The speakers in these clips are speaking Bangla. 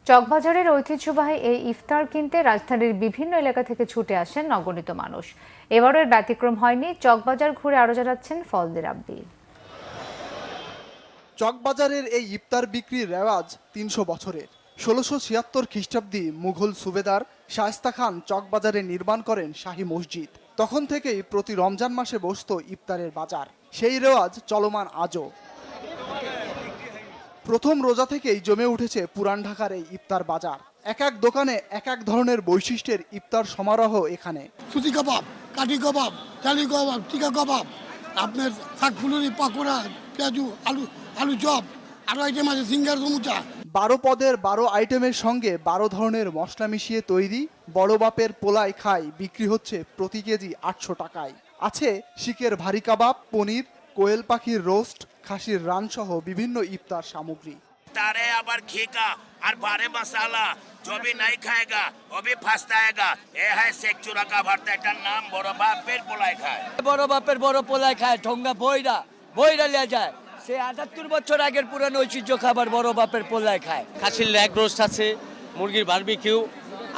চকবাজারের ঐতিহ্যবাহী এই ইফতার কিনতে রাজধানীর বিভিন্ন এলাকা থেকে ছুটে আসেন অগণিত মানুষ। এবারের ব্যতিক্রম হয়নি, চকবাজার ঘুরে আরো জানাচ্ছেন ফজলে রাব্বি। চকবাজারের এই ইফতার বিক্রির রেওয়াজ ৩০০ বছরের। ১৬৭৬ খ্রিস্টাব্দে মুঘল সুবেদার শায়েস্তা খান চকবাজারে নির্মাণ করেন শাহী মসজিদ। তখন থেকেই প্রতি রমজান মাসে বসত ইফতারের বাজার। সেই রেওয়াজ চলমান আজও। প্রথম রোজা থেকেই জমে উঠেছে পুরান ঢাকার এই ইফতার বাজার। এক এক দোকানে এক এক ধরনের বৈশিষ্ট্যের ইফতার সমারোহ এখানে। সুতি কাবাব, কাঠি কাবাব, চালি কাবাব, টিকা কাবাব, আপনার শাকফুলুরি, পাকোড়া, পেঁয়াজু, আলু চপ, আরো আইটেম আছে, সিঙ্গার, সমুচা। ১২ পদের ১২ আইটেমের সঙ্গে ১২ ধরনের মশলা মিশিয়ে তৈরি বড় বাপের পোলাই খাই বিক্রি হচ্ছে প্রতি কেজি ৮০০ টাকায়। আছে শিকের ভারী কাবাব, পনির, কোয়েল পাখির রোস্ট, খাসির রান সহ বিভিন্ন ইফতার সামগ্রী। तारे अबर घी का और बारे मसाला जो भी नहीं खाएगा वो भी फंसताएगा। ये है शेख चूरा का भरता, एटार नाम बड़ बापेर पोलाई खाए। বড় বাপের বড় পোলাই খায়, ঠোঙ্গা বইরা বইরা লিয়া যায়। সে ৭৮ বছর আগের পুরানো ঐতিহ্য খাবার বড় বাপের পোলাই খায়। খাসির লেগ রোস্ট আছে, মুরগির বারবিকিউ,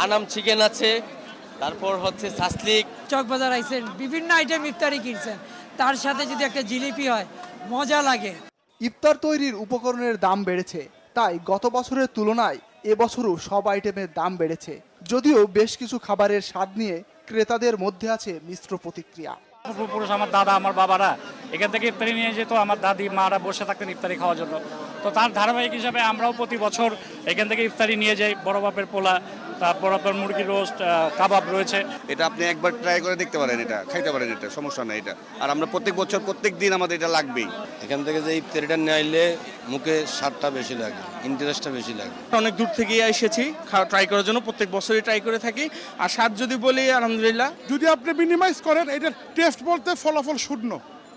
আনাম চিকেন আছে, তারপর হচ্ছে সাসলিক। চকবাজার আইছেন, বিভিন্ন আইটেম ইফতারি কিনছেন, তার সাথে যদি একটা জিলিপি হয় মজা লাগে। ইফতার তৈরির উপকরণের দাম বেড়েছে, তাই গত বছরের তুলনায় এবছরও সব আইটেমের দাম বেড়েছে। যদিও বেশ কিছু খাবারের স্বাদ নিয়ে ক্রেতাদের মধ্যে আছে মিশ্র প্রতিক্রিয়া। পূর্বপুরুষ আমার দাদা, আমার বাবারা এখান থেকে ইফতারি নিয়ে যেত, আমার দাদি মারা বসে থাকতেন ইফতারি খাওয়ার জন্য। তো তার ধারাবাহিক হিসাবে আমরাও প্রতি বছর এখান থেকে ইফতারি নিয়ে যাই। বড় বাপের পোলা, তারপর আপনার মুরগির রোস্ট, কাবাব রয়েছে। এটা আপনি একবার ট্রাই করে দেখতে পারেন, এটা খাইতে পারেন, এটা সমস্যা নেই। এটা আর আমরা প্রত্যেক বছর প্রত্যেক দিন আমাদের এটা লাগবেই। এখান থেকে যে ইফতারিটা নিয়ে মুখে স্বাদটা বেশি লাগে, ইন্টারেস্টটা বেশি লাগে। অনেক দূর থেকে এসেছি ট্রাই করার জন্য, প্রত্যেক বছরই ট্রাই করে থাকি। আর স্বাদ যদি বলি আলহামদুলিল্লাহ। যদি আপনি মিনিমাইজ করেন, এটার টেস্ট বলতে ফলাফল শূন্য,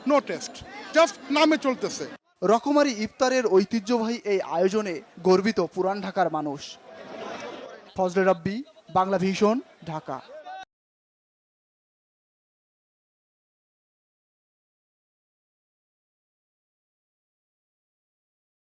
নো টেস্ট, জাস্ট নামে চলতেছে। রকমারি ইফতারের ঐতিহ্যবাহী এই আয়োজনে গর্বিত পুরান ঢাকার মানুষ। ফজলে রাব্বি, বাংলা ভিশন, ঢাকা।